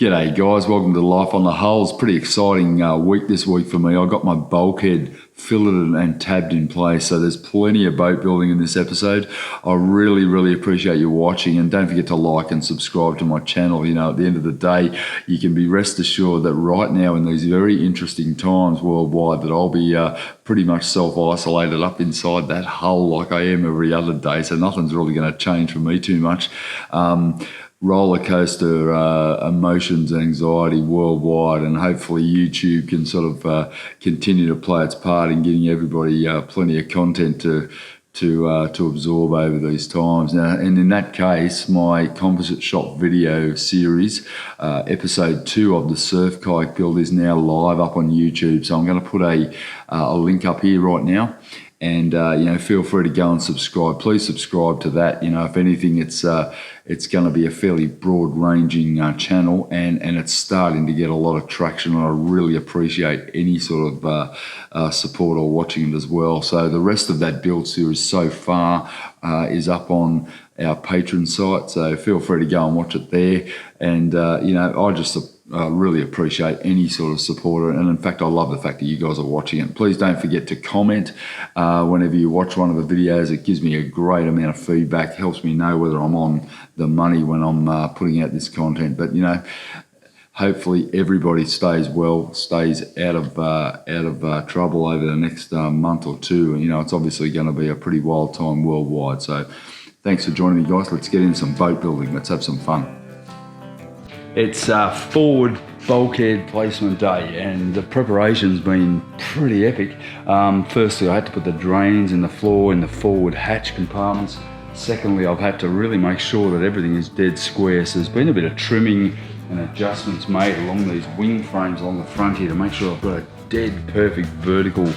G'day guys, welcome to Life on the Hulls. Pretty exciting week this week for me. I got my bulkhead filleted and tabbed in place, so there's plenty of boat building in this episode. I really appreciate you watching, and don't forget to like and subscribe to my channel. You know, at the end of the day, you can be rest assured that right now in these very interesting times worldwide that I'll be pretty much self-isolated up inside that hull like I am every other day, so nothing's really going to change for me too much. Roller coaster emotions, anxiety worldwide, and hopefully YouTube can sort of continue to play its part in giving everybody plenty of content to absorb over these times. Now, and in that case, my composite shop video series, episode 2 of the surf kayak build, is now live up on YouTube. So I'm going to put a link up here right now. And you know, feel free to go and subscribe. Please subscribe to that. You know, if anything, it's going to be a fairly broad-ranging channel, and it's starting to get a lot of traction. And I really appreciate any sort of support or watching it as well. So the rest of that build series so far is up on our Patreon site. So feel free to go and watch it there. And you know, I just really appreciate any sort of support, and in fact I love the fact that you guys are watching it. Please don't forget to comment whenever you watch one of the videos. It gives me a great amount of feedback, helps me know whether I'm on the money when I'm putting out this content. But you know, hopefully everybody stays well, stays out of trouble over the next month or two. And you know, it's obviously going to be a pretty wild time worldwide. So thanks for joining me, guys. Let's get into some boat building. Let's have some fun. It's forward bulkhead placement day, and the preparation's been pretty epic. Firstly, I had to put the drains in the floor in the forward hatch compartments. Secondly, I've had to really make sure that everything is dead square. So there's been a bit of trimming and adjustments made along these wing frames along the front here to make sure I've got a dead perfect vertical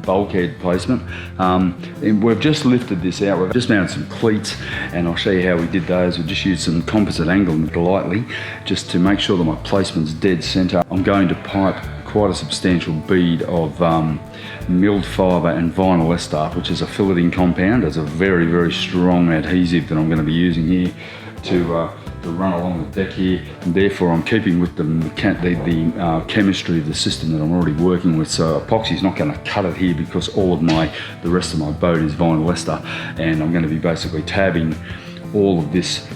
bulkhead placement. And we've just lifted this out. We've just mounted some cleats, and I'll show you how we did those. We just used some composite angle lightly just to make sure that my placement's dead center. I'm going to pipe quite a substantial bead of milled fiber and vinyl ester, which is a filleting compound. It's a very strong adhesive that I'm going to be using here to run along the deck here, and therefore I'm keeping with the chemistry of the system that I'm already working with. So epoxy's not going to cut it here because all of the rest of my boat is vinyl ester, and I'm going to be basically tabbing all of this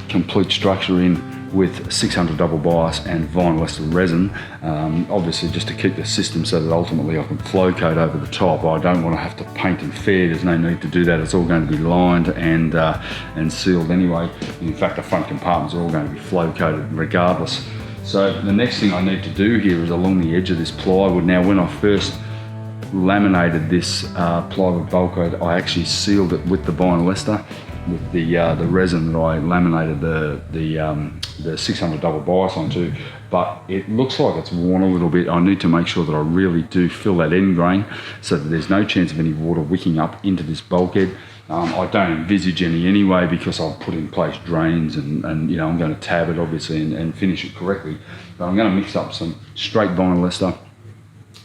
complete structure in with 600 double bias and vinyl ester resin, obviously just to keep the system so that ultimately I can flow coat over the top. I don't want to have to paint and fare. There's no need to do that. It's all going to be lined and sealed anyway. In fact, the front compartments are all going to be flow coated regardless. So the next thing I need to do here is along the edge of this plywood. Now, when I first laminated this plywood bulkhead, I actually sealed it with the vinyl ester, with the resin that I laminated the 600 double bias onto, but it looks like it's worn a little bit. I need to make sure that I really do fill that end grain so that there's no chance of any water wicking up into this bulkhead. I don't envisage any anyway, because I've put in place drains and you know, I'm going to tab it obviously and finish it correctly. But I'm going to mix up some straight vinyl ester,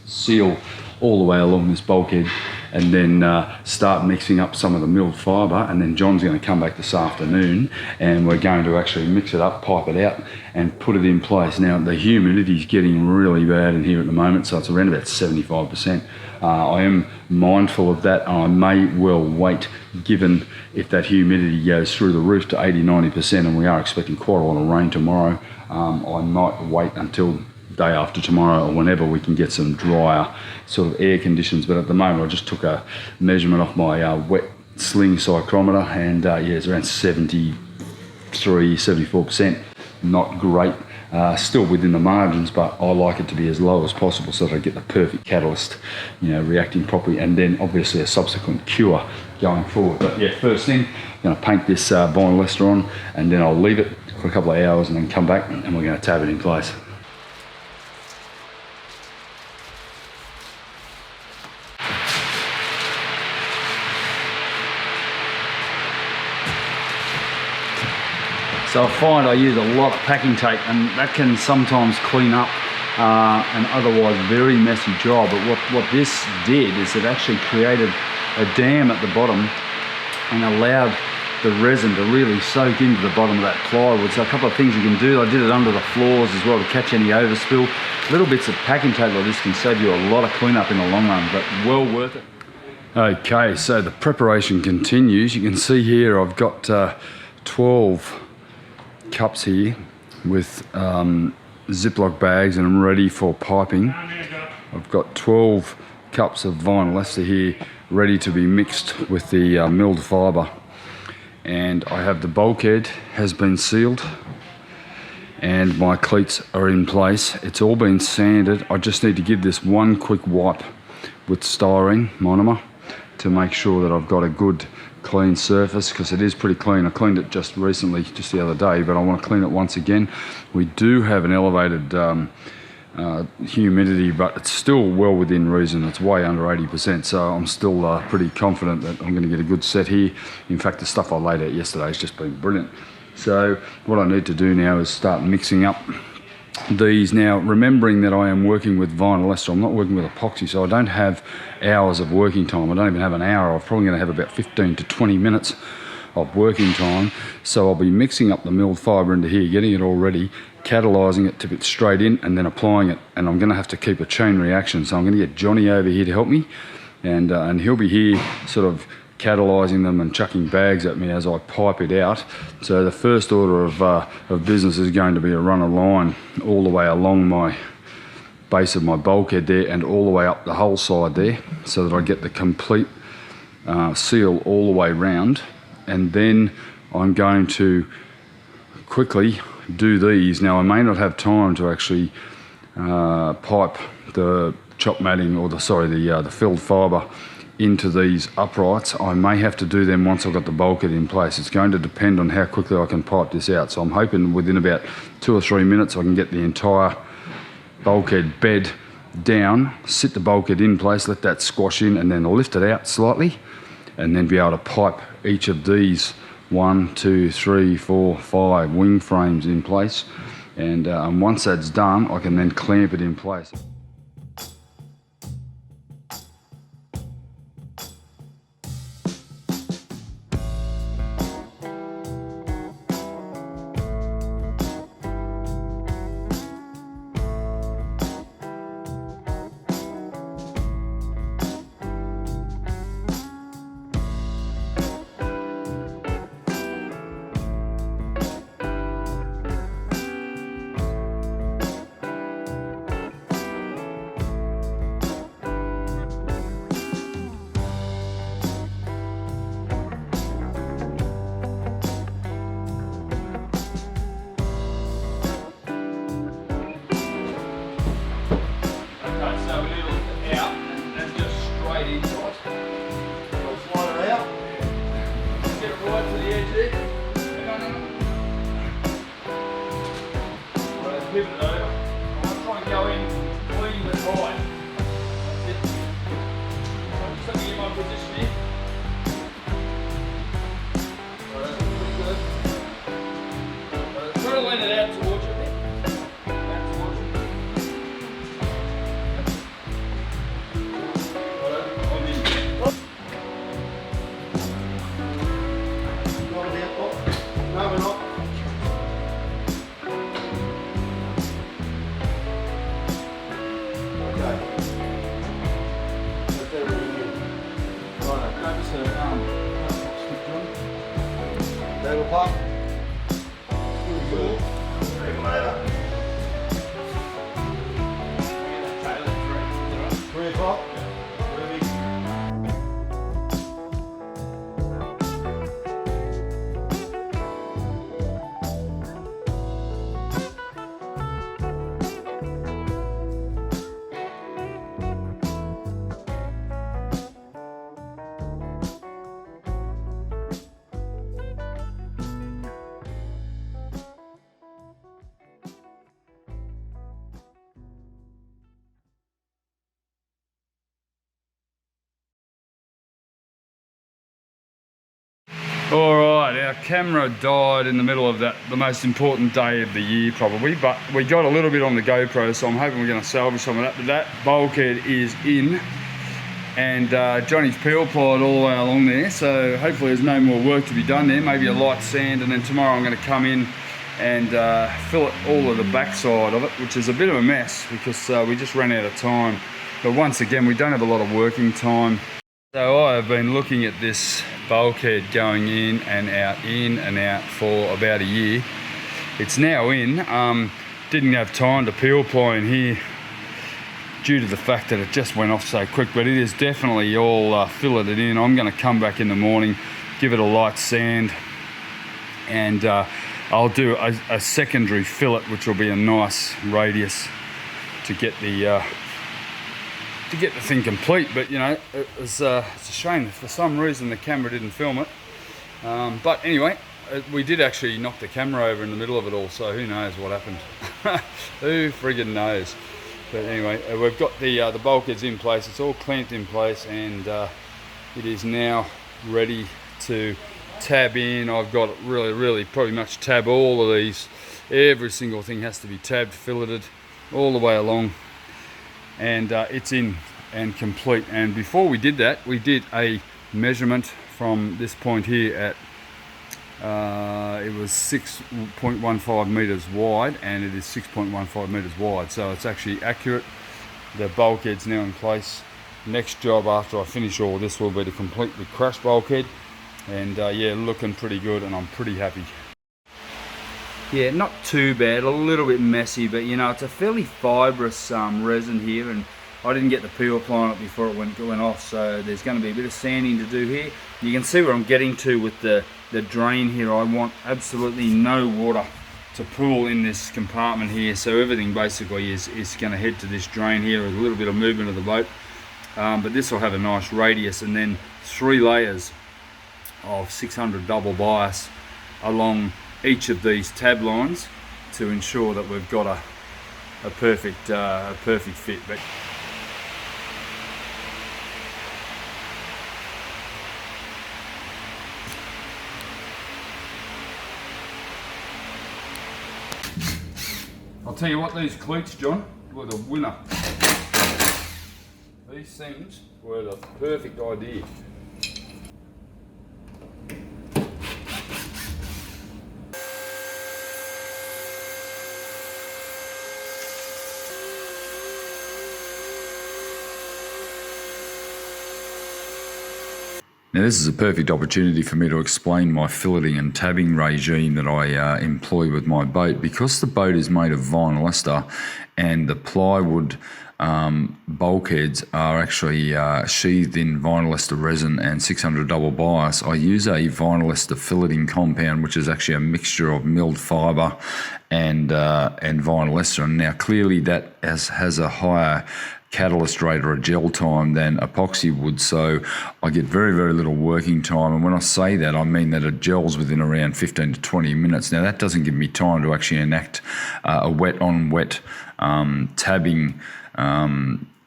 seal all the way along this bulkhead, and then start mixing up some of the milled fibre. And then John's going to come back this afternoon, and we're going to actually mix it up, pipe it out, and put it in place. Now, the humidity's getting really bad in here at the moment, so it's around about 75%. I am mindful of that. I may well wait, given if that humidity goes through the roof to 80-90%, and we are expecting quite a lot of rain tomorrow. I might wait until day after tomorrow or whenever we can get some drier sort of air conditions. But at the moment, I just took a measurement off my wet sling psychrometer, and yeah, it's around 73-74%. Not great, still within the margins, but I like it to be as low as possible so that I get the perfect catalyst, you know, reacting properly, and then obviously a subsequent cure going forward. But yeah, first thing, I'm going to paint this vinyl ester on, and then I'll leave it for a couple of hours and then come back and we're going to tab it in place. So I find I use a lot of packing tape, and that can sometimes clean up an otherwise very messy job. But what this did is it actually created a dam at the bottom and allowed the resin to really soak into the bottom of that plywood. So a couple of things you can do. I did it under the floors as well to catch any overspill. Little bits of packing tape like this can save you a lot of cleanup in the long run, but well worth it. Okay, so the preparation continues. You can see here I've got 12 cups here with Ziploc bags, and I'm ready for piping. I've got 12 cups of vinyl ester here ready to be mixed with the milled fibre, and I have the bulkhead has been sealed and my cleats are in place. It's all been sanded. I just need to give this one quick wipe with styrene monomer to make sure that I've got a good clean surface, because it is pretty clean. I cleaned it just recently, just the other day, but I want to clean it once again. We do have an elevated humidity, but it's still well within reason. It's way under 80%, so I'm still pretty confident that I'm going to get a good set here. In fact, the stuff I laid out yesterday has just been brilliant. So what I need to do now is start mixing up these. Now, remembering that I am working with vinyl ester, I'm not working with epoxy, so I don't have hours of working time. I don't even have an hour. I'm probably going to have about 15 to 20 minutes of working time. So I'll be mixing up the milled fibre into here, getting it all ready, catalysing it to get straight in, and then applying it. And I'm going to have to keep a chain reaction, so I'm going to get Johnny over here to help me, and he'll be here sort of catalysing them and chucking bags at me as I pipe it out. So the first order of business is going to be to run a line all the way along my base of my bulkhead there and all the way up the whole side there, so that I get the complete seal all the way round. And then I'm going to quickly do these. Now, I may not have time to actually pipe the chop matting, or the filled fibre into these uprights. I may have to do them once I've got the bulkhead in place. It's going to depend on how quickly I can pipe this out. So I'm hoping within about 2 or 3 minutes I can get the entire bulkhead bed down, sit the bulkhead in place, let that squash in, and then lift it out slightly, and then be able to pipe each of these 1, 2, 3, 4, 5 wing frames in place. And once that's done, I can then clamp it in place. Pivot it over. I'm going to try and go in clean but right. That's it. So I'm just looking at my position here. Right, that's pretty good. Try to lean it out towards you a bit. Back towards you. Right, on this bit. No, we're not. Table pop. Good. Regulator. 3 o'clock. Alright, our camera died in the middle of the most important day of the year probably, but we got a little bit on the GoPro, so I'm hoping we're going to salvage some of that. But that bulkhead is in, and Johnny's peel plied all the way along there, so hopefully there's no more work to be done there, maybe a light sand, and then tomorrow I'm going to come in and fillet all of the backside of it, which is a bit of a mess because we just ran out of time. But once again, we don't have a lot of working time. So I have been looking at this bulkhead going in and out for about a year. It's now in. Didn't have time to peel ply in here due to the fact that it just went off so quick, but it is definitely all filleted in. I'm going to come back in the morning, give it a light sand, and I'll do a secondary fillet, which will be a nice radius to get the thing complete. But you know, it's a shame for some reason the camera didn't film it. But anyway, we did actually knock the camera over in the middle of it all, so who knows what happened. Who friggin' knows. But anyway, we've got the bulkheads in place. It's all clamped in place, and it is now ready to tab in. I've got it really pretty much tab all of these. Every single thing has to be tabbed, filleted all the way along, and it's in and complete. And before we did that, we did a measurement from this point here at it was 6.15 meters wide, and it is 6.15 meters wide, so it's actually accurate. The bulkhead's now in place. Next job after I finish all this will be to complete the crash bulkhead, and yeah, looking pretty good, and I'm pretty happy. Yeah, not too bad, a little bit messy, but you know, it's a fairly fibrous resin here, and I didn't get the peel ply on it before it went off, so there's going to be a bit of sanding to do here. You can see where I'm getting to with the drain here. I want absolutely no water to pool in this compartment here, so everything basically is going to head to this drain here with a little bit of movement of the boat. But this will have a nice radius, and then 3 layers of 600 double bias along each of these tab lines to ensure that we've got a perfect fit. But I'll tell you what, these cleats, John, were the winner. These things were the perfect idea. Now this is a perfect opportunity for me to explain my filleting and tabbing regime that I employ with my boat. Because the boat is made of vinyl ester and the plywood bulkheads are actually sheathed in vinyl ester resin and 600 double bias, I use a vinyl ester filleting compound, which is actually a mixture of milled fibre and vinyl ester. And now clearly that has a higher catalyst rate or a gel time than epoxy would, so I get very little working time. And when I say that, I mean that it gels within around 15 to 20 minutes. Now that doesn't give me time to actually enact a wet on wet tabbing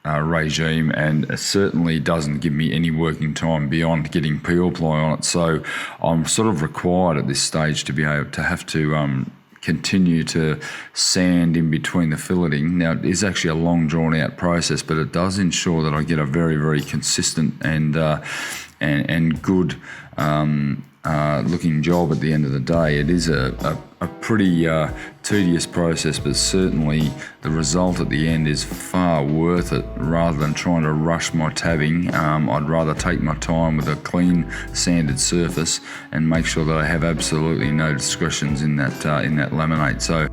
regime, and it certainly doesn't give me any working time beyond getting peel ply on it. So I'm sort of required at this stage to be able to have to continue to sand in between the filleting. Now it is actually a long drawn out process, but it does ensure that I get a very consistent and good looking job at the end of the day. It is a pretty tedious process, but certainly the result at the end is far worth it. Rather than trying to rush my tabbing, I'd rather take my time with a clean sanded surface and make sure that I have absolutely no discretions in that laminate. So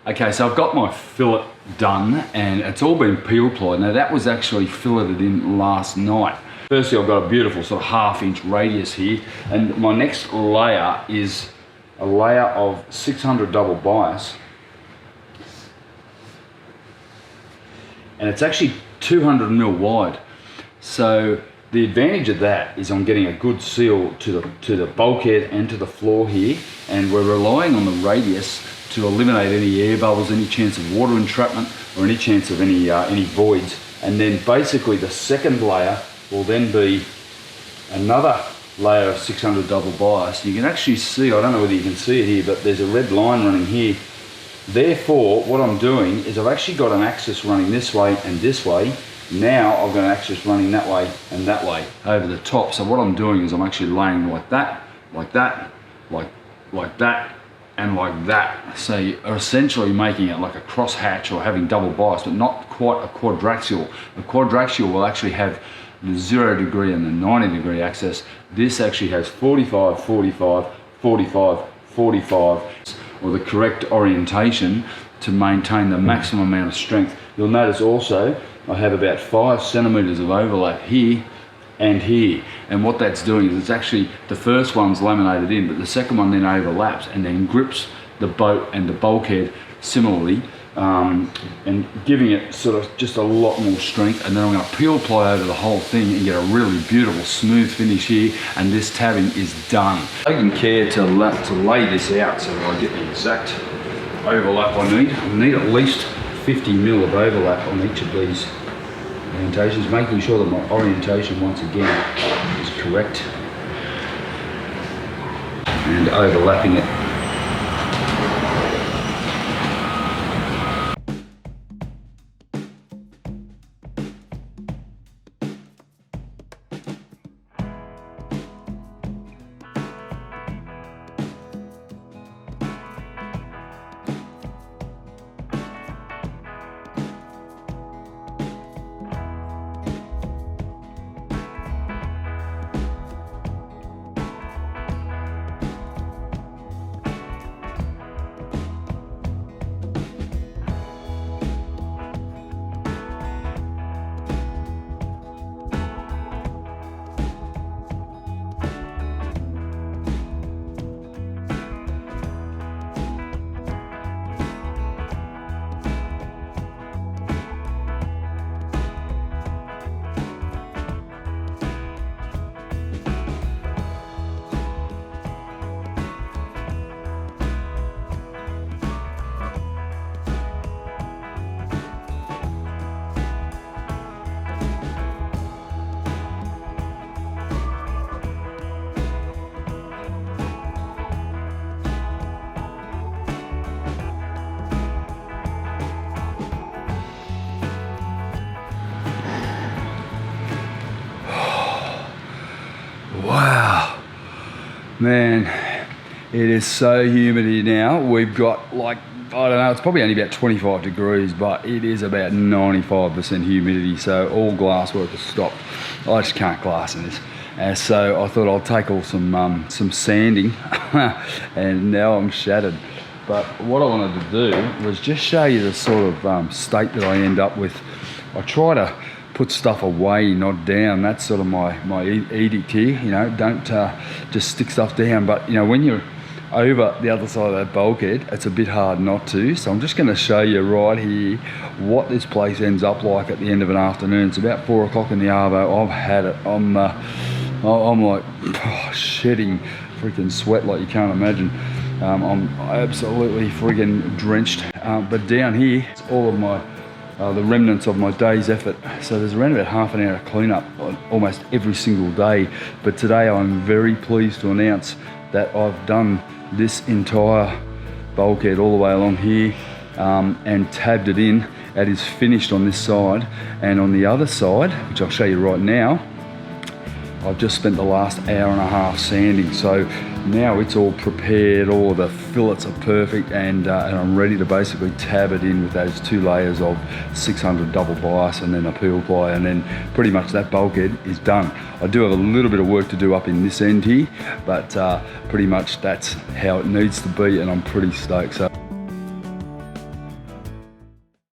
Okay, so I've got my fillet done and it's all been peel plied. Now that was actually filleted in last night. Firstly, I've got a beautiful sort of 1/2 inch radius here, and my next layer is a layer of 600 double bias. And it's actually 200 mil wide. So the advantage of that is I'm getting a good seal to the bulkhead and to the floor here, and we're relying on the radius to eliminate any air bubbles, any chance of water entrapment, or any chance of any voids. And then basically the second layer will then be another layer of 600 double bias. You can actually see, I don't know whether you can see it here, but there's a red line running here. Therefore, what I'm doing is I've actually got an axis running this way and this way. Now I've got an axis running that way and that way over the top. So what I'm doing is I'm actually laying like that, like that, like that, and like that. So you're essentially making it like a cross hatch or having double bias, but not quite a quadraxial. A quadraxial will actually have the 0 degree and the 90 degree axis. This actually has 45, 45, 45, 45, or the correct orientation to maintain the maximum amount of strength. You'll notice also I have about 5 centimeters of overlap here and here, and what that's doing is it's actually, the first one's laminated in, but the second one then overlaps and then grips the boat and the bulkhead similarly, and giving it sort of just a lot more strength. And then I'm going to peel ply over the whole thing and get a really beautiful smooth finish here, and this tabbing is done. Taking care to lay this out so that I get the exact overlap I need. I need at least 50 mil of overlap on each of these orientations, making sure that my orientation once again is correct and overlapping it. Wow, man, it is so humid now. We've got like, I don't know, it's probably only about 25 degrees, but it is about 95% humidity, so all glass work has stopped. I just can't glass in this. And so I thought I'll tackle some sanding, and now I'm shattered. But what I wanted to do was just show you the sort of state that I end up with. I try to put stuff away, not down. That's sort of my edict here, you know, don't just stick stuff down. But you know, when you're over the other side of that bulkhead, it's a bit hard not to. So I'm just going to show you right here what this place ends up like at the end of an afternoon. It's about 4 o'clock in the arvo. I've had it. I'm like shedding freaking sweat like you can't imagine. I'm absolutely friggin' drenched. But down here, it's all of my the remnants of my day's effort. So there's around about half an hour of cleanup almost every single day. But today I'm very pleased to announce that I've done this entire bulkhead all the way along here and tabbed it in. It is finished on this side, and on the other side, which I'll show you right now, I've just spent the last hour and a half sanding. So now it's all prepared, all the fillets are perfect, and I'm ready to basically tab it in with those 2 layers of 600 double bias and then a peel ply, and then pretty much that bulkhead is done. I do have a little bit of work to do up in this end here, but pretty much that's how it needs to be, and I'm pretty stoked. So